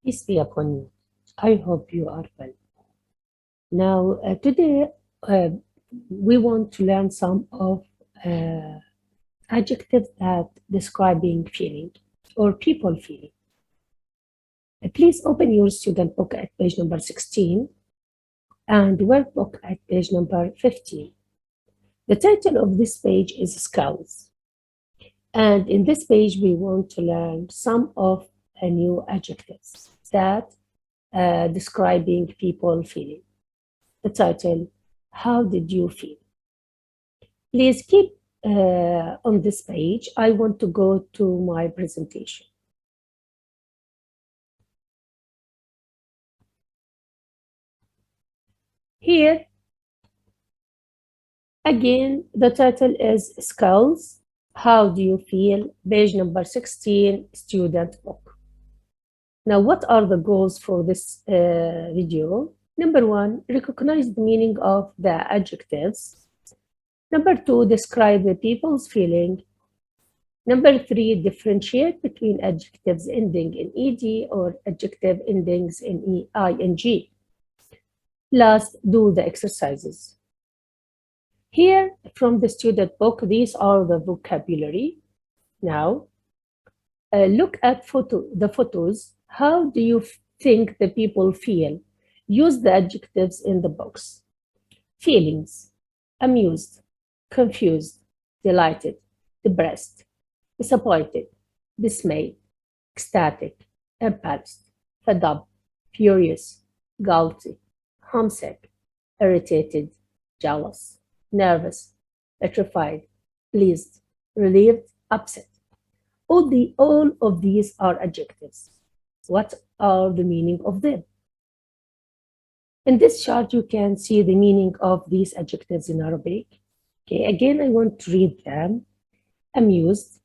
Peace be upon you. I hope you are well. Now, today we want to learn some of adjectives that describing feeling or people feeling. Please open your student book at page number 16 and workbook at page number 15. The title of this page is Skills. And in this page, we want to learn some of new adjectives that describing people feeling. The title, How Did You Feel? Please keep on this page. I want to go to my presentation. Here, again, the title is Skills. How do you feel? Page number 16, student book. Now, what are the goals for this video? Number one, recognize the meaning of the adjectives. Number two, describe the people's feeling. Number three, differentiate between adjectives ending in ed or adjective endings in ing. Last, do the exercises. Here, from the student book, these are the vocabulary. Now, look at the photos. How do you think the people feel? Use the adjectives in the box. Feelings, amused, confused, delighted, depressed, disappointed, dismayed, ecstatic, embarrassed, fed up, furious, guilty, homesick, irritated, jealous, nervous, petrified, pleased, relieved, upset. All of these are adjectives. What are the meaning of them? In this chart, you can see the meaning of these adjectives in Arabic. Okay, again, I want to read them. Amused,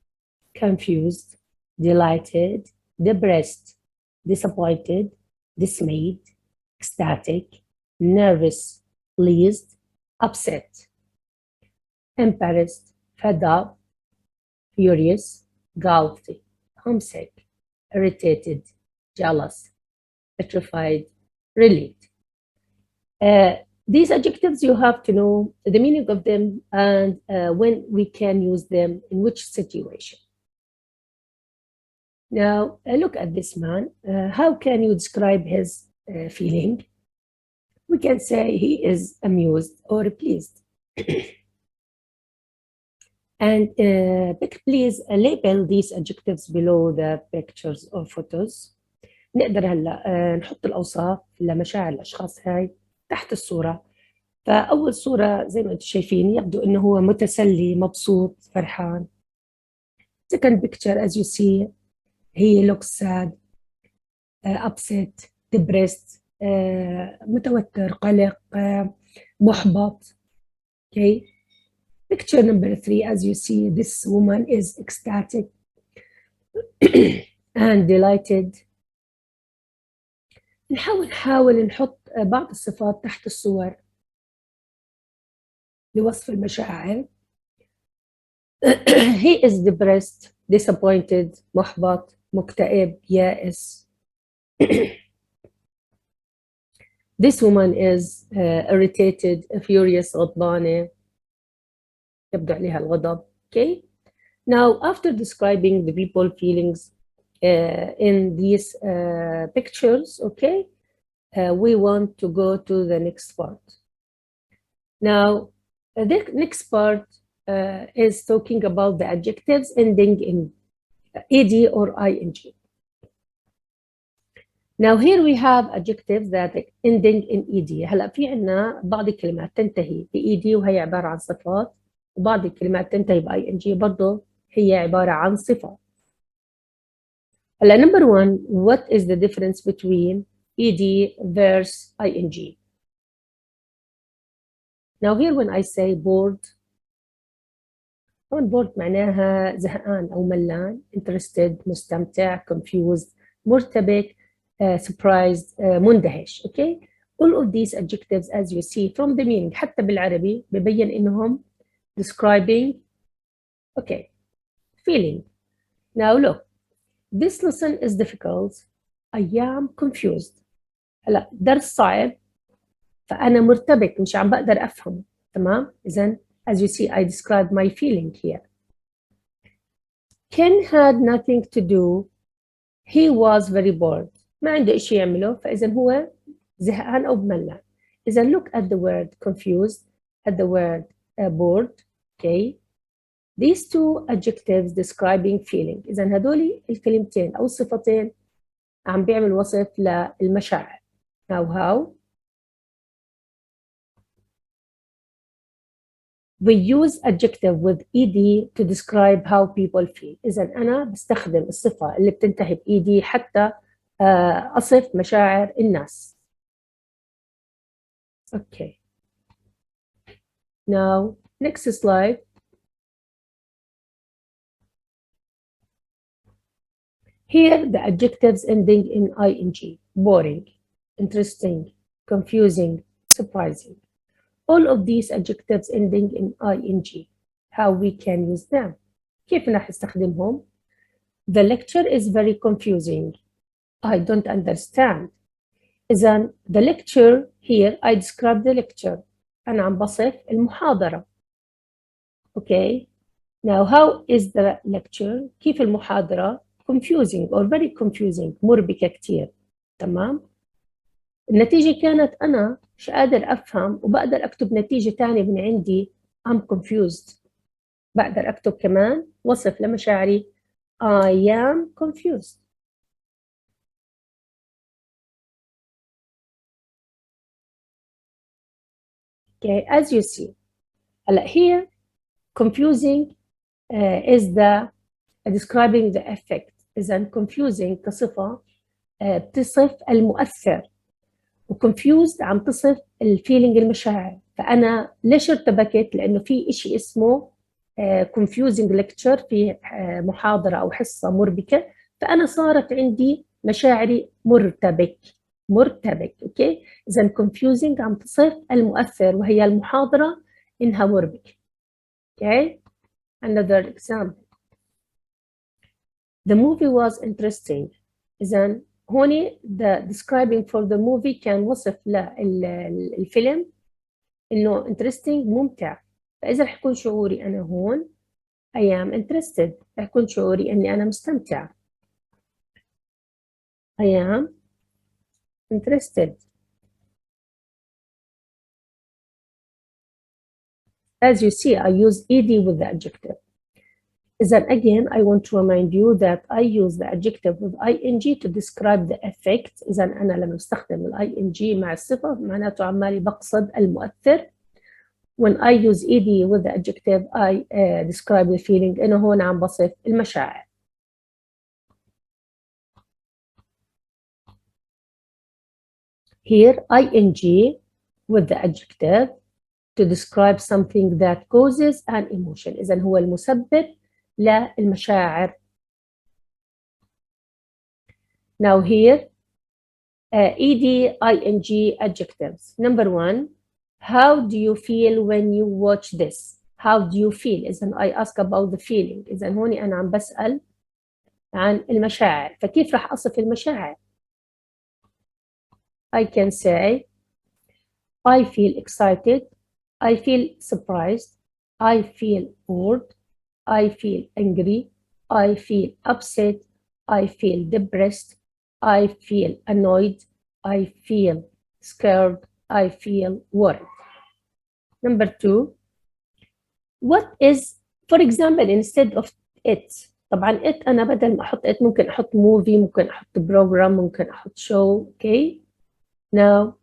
confused, delighted, depressed, disappointed, dismayed, ecstatic, nervous, pleased, upset, embarrassed, fed up, furious, guilty, homesick, irritated, jealous, petrified, relieved. These adjectives, you have to know the meaning of them and when we can use them in which situation. Now, look at this man. How can you describe his feeling? We can say he is amused or pleased. And please label these adjectives below the pictures or photos. نقدر هلا نحط الأوصاف لمشاعر الأشخاص هاي تحت الصورة. فأول صورة زي ما أنتم شايفين يبدو إنه هو متسلي مبسوط فرحان. Second picture, as you see, he looks sad, upset, depressed, متوتر, قلق, محبط. Okay. Picture number 3, as you see, this woman is ecstatic and delighted. نحاول نحط بعض الصفات تحت الصور لوصف المشاعر. He is depressed, disappointed, محبط, مكتئب, يائس. This woman is irritated, furious, غضبانة. يبدو عليها الغضب. Okay. Now, after describing the people feelings in these pictures, okay, we want to go to the next part. Now, the next part is talking about the adjectives ending in ed or ing. Now, here we have adjectives that ending in ed. هلا في عنا بعض الكلمات تنتهي ب ed وهي عبارة عن صفات، وبعض الكلمات تنتهي ب ing برضه هي عبارة عن صفات. هلا number 1, what is the difference between ed versus ing? Now here when I say bored, طبعا bored معناها زهقان أو ملان، interested مستمتع، confused مرتبك، surprised مندهش. Okay. All of these adjectives as you see from the meaning حتى بالعربي ببين إنهم describing okay feeling. Now look, this lesson is difficult. I am confused. هلا درس صعب فأنا مرتبك مش عم بقدر أفهمه. تمام؟ إذن as you see I describe my feeling here. Ken had nothing to do. He was very bored. ما عنده إشي يعمله فإذا هو زهقان أو بملان. إذا look at the word confused, at the word bored. Okay. These two adjectives describing feeling. إذا هدول الكلمتين أو الصفتين عم بيعمل وصف للمشاعر. Now how? We use adjective with ed to describe how people feel. إذا أنا بستخدم الصفة اللي بتنتهي ب ed حتى أصف مشاعر الناس. Okay. Now, next slide. Here, the adjectives ending in ing. Boring, interesting, confusing, surprising. All of these adjectives ending in ing. How we can use them. كيف رح نستخدمهم? The lecture is very confusing. I don't understand. إذن the lecture here I describe the lecture. أنا عم بصف المحاضرة. Okay. Now how is the lecture? كيف المحاضرة? Confusing or very confusing. مربكة كتير. تمام؟ النتيجة كانت أنا مش قادر أفهم وبقدر أكتب نتيجة تانية من عندي I'm confused. بقدر أكتب كمان وصف لمشاعري I am confused. Okay, as you see. هلا here confusing is the describing the effect. إذا confusing كصفة بتصف المؤثر وconfused عم تصف الفيلينج المشاعر. فأنا ليش ارتبكت؟ لأنه في إشي اسمه confusing lecture في محاضرة أو حصة مربكة فأنا صارت عندي مشاعري مرتبك. أوكي؟ إذا confusing عم تصف المؤثر وهي المحاضرة إنها مربكة. Okay? Another example. The movie was interesting. إذا هون the describing for the movie كان وصف للفيلم إنه interesting ممتع. فإذا رح يكون شعوري أنا هون I am interested. رح يكون شعوري إني أنا مستمتع. I am interested. As you see, I use ed with the adjective. Then again, I want to remind you that I use the adjective with ing to describe the effect. إذا أنا لما بستخدم ing مع الصفة معناته عمالي بقصد المؤثر. When I use ed with the adjective, I describe the feeling. إنه هون عم بصف المشاعر. Here, ing with the adjective to describe something that causes an emotion. إذا هو المسبب للمشاعر. Now here, ed, ing adjectives. Number one, how do you feel when you watch this? How do you feel? إذا I ask about the feeling. إذا هوني أنا عم بسأل عن المشاعر. فكيف رح أصف المشاعر؟ I can say, I feel excited. I feel surprised. I feel bored. I feel angry. I feel upset. I feel depressed. I feel annoyed. I feel scared. I feel worried. Number two, what is, for example, instead of it. طبعا it أنا بدل ما أحط it ممكن أحط movie, ممكن أحط program, ممكن أحط show. Okay. Now,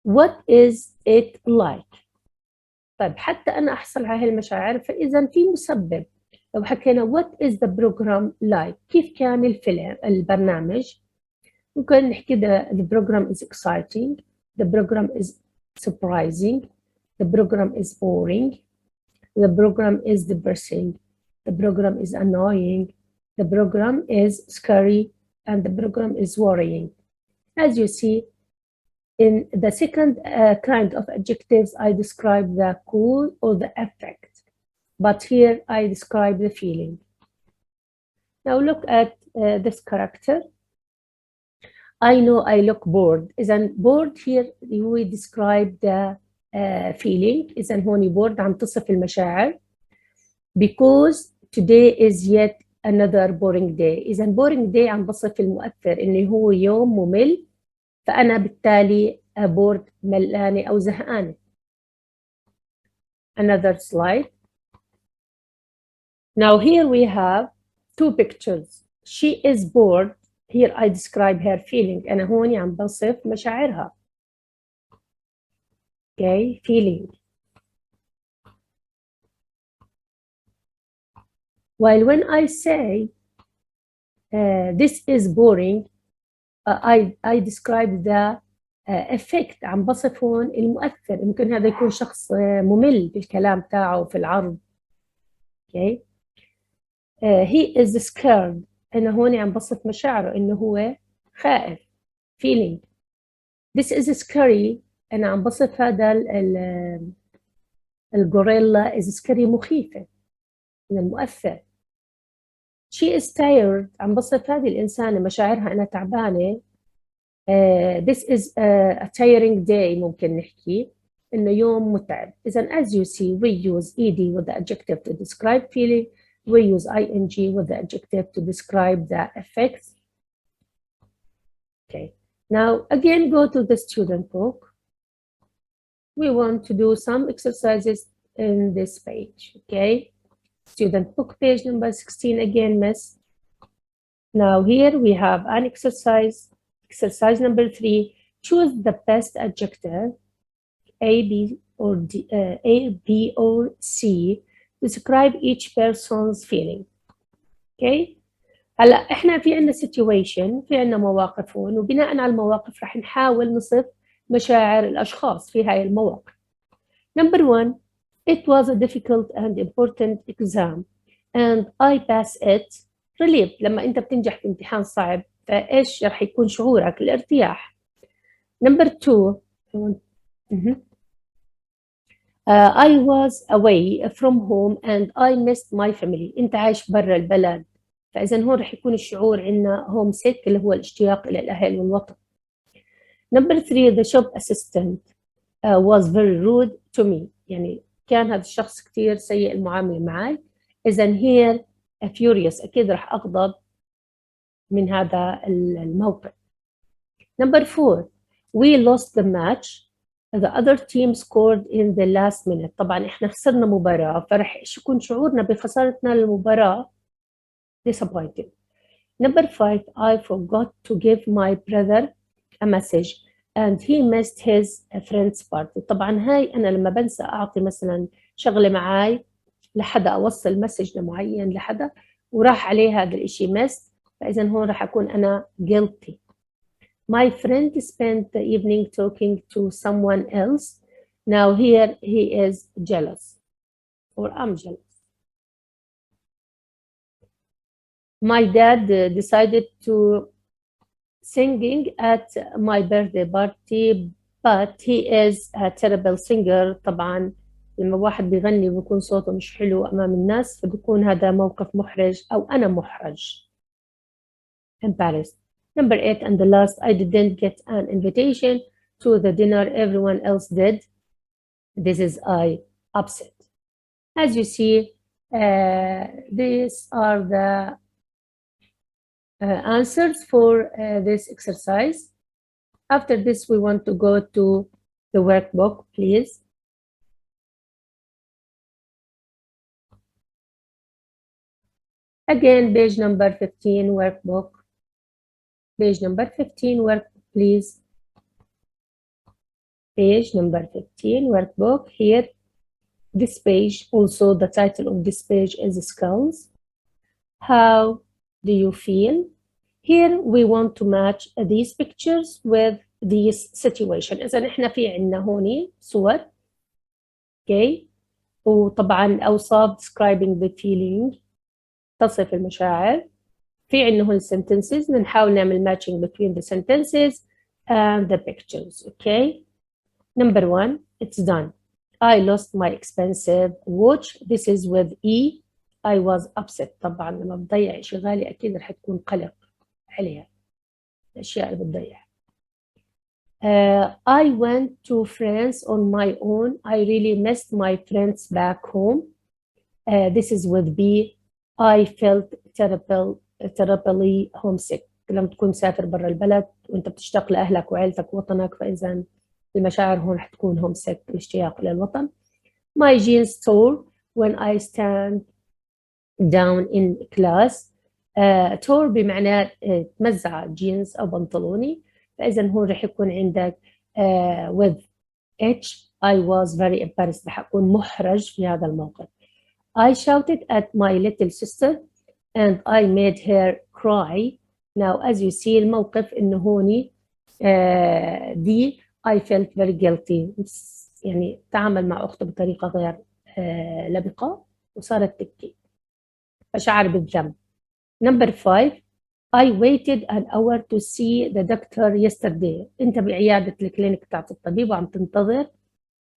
what is it like? طيب حتى أنا أحصل على هالمشاعر فإذا في مسبب. لو حكينا what is the program like؟ كيف كان البرنامج؟ ممكن نحكي the program is exciting, the program is surprising, the program is boring, the program is depressing, the program is annoying, the program is scary, and the program is worrying. As you see, in the second kind of adjectives, I describe the cause or the effect, but here I describe the feeling. Now look at this character. I know I look bored. إذا bored here we describe the feeling. إذا هون bored عم تصف المشاعر. Because today is yet another boring day. إذا boring day عم بصف المؤثر إنه هو يوم ممل، فأنا بالتالي bored ملانة أو زهقانة. Another slide. Now here we have two pictures. She is bored. Here I describe her feeling. أنا هون عم بصف مشاعرها. Okay, feeling. While when I say this is boring, I describe the effect. عم بصف هون المؤثر. ممكن هذا يكون شخص ممل بالكلام تاعه في العرض. Okay. He is scared. أنا هون عم بصف مشاعره إنه هو خائف. Feeling. This is scary. أنا عم بصف هذا الغوريلا is scary مخيفة من المؤثر. She is tired. عم بصف هذه الإنسانة مشاعرها أنا تعبانة. This is a tiring day. ممكن نحكي إنه يوم متعب. إذا as you see we use ed with the adjective to describe feeling. We use ing with the adjective to describe the effects. Okay. Now again go to the student book. We want to do some exercises in this page. Okay. Student book page number 16 again, miss. Now here we have an exercise. Exercise number 3. Choose the best adjective A, B, or D, A, B, or C. Describe each person's feeling. Okay. هلا احنا في عندنا situation، في عندنا مواقف هون، وبناء على المواقف رح نحاول نصف مشاعر الاشخاص في هاي المواقف. Number 1. It was a difficult and important exam and I passed it. relieved. لما انت بتنجح في امتحان صعب فايش رح يكون شعورك؟ الارتياح. Number 2. I was away from home and I missed my family. انت عايش برا البلد، فاذا هون رح يكون الشعور عندنا homesick اللي هو الاشتياق الى الاهل والوطن. Number 3. The shop assistant was very rude to me. يعني كان هذا الشخص كتير سيء المعاملة معي. إذا here furious أكيد رح أغضب من هذا الموقف. Number 4. We lost the match. The other team scored in the last minute. طبعا إحنا خسرنا مباراة، فرح يكون شعورنا بخسارتنا للمباراة disappointed. Number 5. I forgot to give my brother a message and he missed his friend's party. طبعا هاي أنا لما بنسى أعطي مثلا شغلة معاي لحدا، أوصل مسج لمعين لحدا وراح عليه هذا الإشي missed، فإذا هون راح أكون أنا guilty. My friend spent the evening talking to someone else. Now here he is jealous or I'm jealous. My dad decided to singing at my birthday party but he is a terrible singer. طبعا لما واحد بيغني ويكون صوته مش حلو أمام الناس فبيكون هذا موقف محرج أو أنا محرج. Embarrassed. Number 8 and the last. I didn't get an invitation to the dinner everyone else did. This is I upset. As you see, these are the answers for this exercise. After this, we want to go to the workbook, please. Again, page number 15, workbook. Page number 15, workbook, please. Page number 15, workbook. Here, this page, also the title of this page is Skills. How do you feel? Here we want to match these pictures with these situation. إذا إحنا في عنا هوني صور. Okay. وطبعا الأوصاف describing the feeling تصف المشاعر. في عنا هون sentences نحاول نعمل matching between the sentences and the pictures. Okay. Number 1, it's done. I lost my expensive watch. This is with E. I was upset. طبعا لما بضيع شيء غالي أكيد رح تكون قلق عليها. الأشياء اللي بتضيع. I went to France on my own. I really missed my friends back home. This is with B. I felt terribly homesick. لما تكون مسافر برا البلد وانت بتشتاق لأهلك وعيلتك ووطنك، فإذا المشاعر هون حتكون homesick، الاشتياق للوطن. My jeans tore when I stand down in class. tore بمعنى تمزع جينز أو بنطلوني، فإذا هون رح يكون عندك with H. I was very embarrassed. رح أكون محرج في هذا الموقف. I shouted at my little sister and I made her cry. Now as you see الموقف إنه هوني دي I felt very guilty، يعني تعامل مع أخته بطريقة غير لبقة وصارت تبكي، فشعر بالذنب. Number 5. I waited an hour to see the doctor yesterday. أنت بعيادة الكلينيك بتاعت الطبيب وعم تنتظر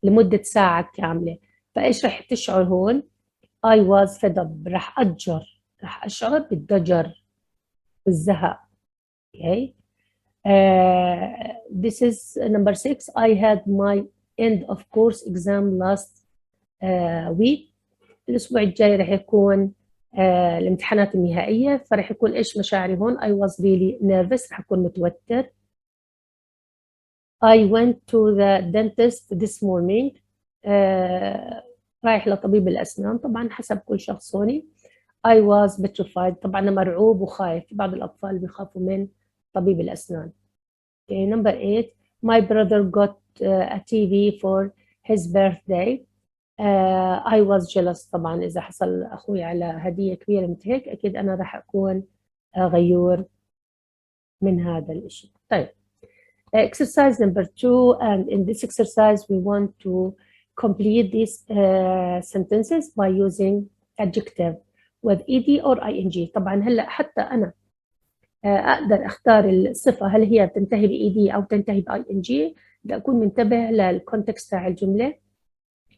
لمدة ساعة كاملة، فإيش رح تشعر هون؟ I was fed up. رح أشعر بالضجر، بالزهق. Okay. This is number 6. I had my end of course exam last week. الأسبوع الجاي رح يكون الامتحانات النهائية، فرح يكون إيش مشاعري هون؟ I was really nervous. رح أكون متوتر. I went to the dentist this morning. رايح لطبيب الأسنان، طبعا حسب كل شخص هوني. I was petrified. طبعا أنا مرعوب وخايف. في بعض الأطفال بيخافوا من طبيب الأسنان. Okay, number 8. My brother got a TV for his birthday. I was jealous. طبعا إذا حصل أخوي على هدية كبيرة مثل هيك أكيد أنا راح أكون غيور من هذا الشيء. طيب exercise number 2, and in this exercise we want to complete these sentences by using adjective with ed or ing. طبعا هلا حتى أنا أقدر أختار الصفة هل هي تنتهي بed أو تنتهي ing، بدي أكون منتبه للكونتكست تاع الجملة.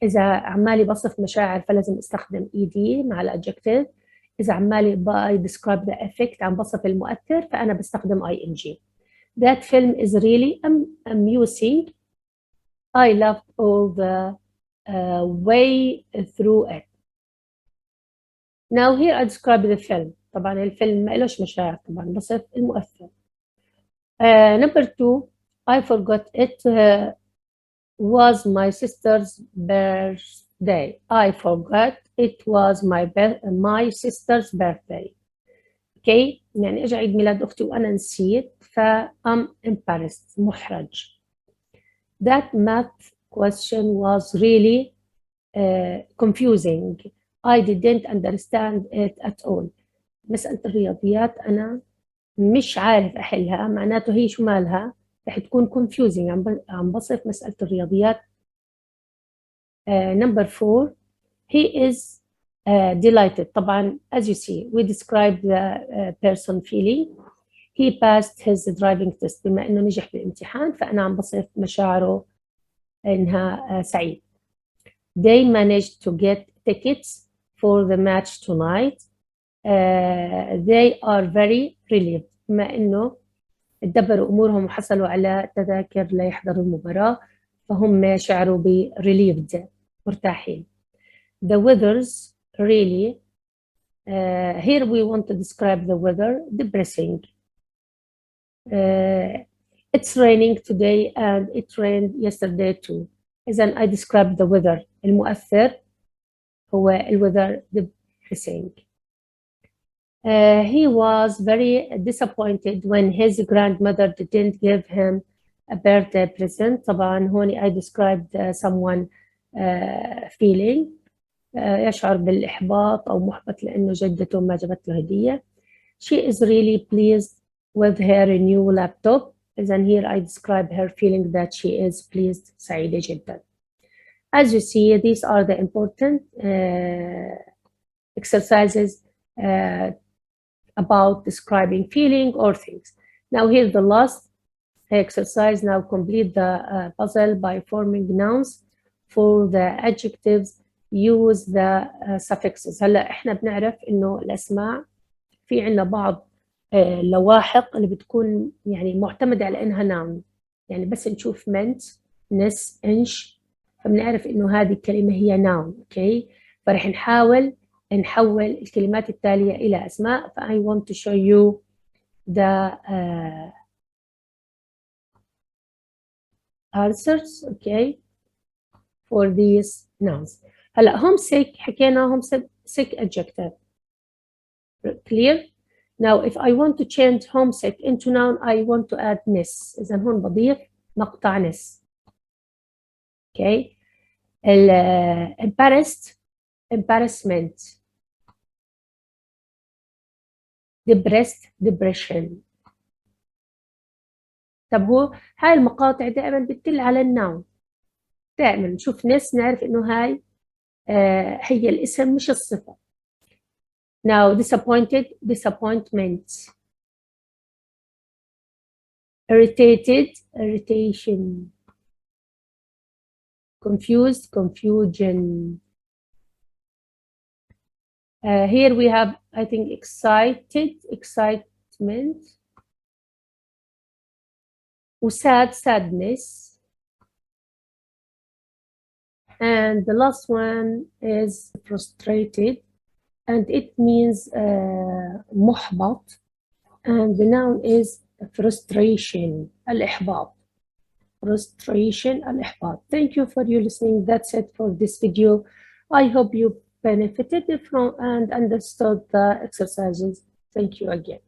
إذا عمالي بصف مشاعر فلازم استخدم ed مع الادجكتيف. إذا عمالي by describe the effect عم بصف المؤثر فأنا بستخدم ing. That film is really amusing. I loved all the way through it. Now here I describe the film. طبعا الفيلم ما إلوش مشاعر، طبعا بصف المؤثر. Number 2. I forgot it was my sister's birthday. I forgot it was my sister's birthday. Okay. يعني اجى عيد ميلاد اختي وانا نسيت، I'm embarrassed، محرج. That math question was really confusing. I didn't understand it at all. مسألة الرياضيات أنا مش عارف أحلها، معناته هي شو مالها؟ رح تكون confusing، عم بصف مسألة الرياضيات. Number 4. He is delighted. طبعا as you see we describe the person feeling. He passed his driving test. بما إنه نجح بالامتحان فأنا عم بصف مشاعره إنها سعيد. They managed to get tickets for the match tonight. They are very relieved. بما إنه ادبروا أمورهم وحصلوا على تذاكر ليحضروا المباراة فهم شعروا ب relieved، مرتاحين. The weather's really here we want to describe the weather depressing. It's raining today and it rained yesterday too. إذن I describe the weather. المؤثر هو weather depressing. He was very disappointed when his grandmother didn't give him a birthday present. طبعا هون I described someone feeling يشعر بالإحباط أو محبط لأنه جدته ما جابت له هدية. She is really pleased with her new laptop. إذن here I describe her feeling that she is pleased، سعيدة جدا. As you see, these are the important exercises about describing feeling or things. Now here's the last exercise. Now complete the puzzle by forming nouns. For the adjectives use the suffixes. هلا احنا بنعرف انه الاسماء في عندنا بعض لواحق اللي بتكون يعني معتمدة على إنها noun، يعني بس نشوف meant ness inch فبنعرف إنه هذه الكلمة هي noun. أوكي، فرح نحاول نحول الكلمات التالية إلى أسماء. ف I want to show you the answers okay for these nouns. هلا homesick حكينا homesick adjective. Clear? Now if I want to change homesick into noun I want to add ness. إذا هون بضيف مقطع ness. Okay. embarrassed embarrassment. depressed depression. طب هو هاي المقاطع دائما بتدل على النوم. دائما نشوف ناس نعرف انه هاي هي الاسم مش الصفة. Now disappointed disappointment. irritated irritation. confused confusion. Here we have I think excited excitement. sad sadness. And the last one is frustrated and it means محبط, and the noun is frustration الإحباط. frustration الإحباط. Thank you for your listening. That's it for this video. I hope you benefited from and understood the exercises. Thank you again.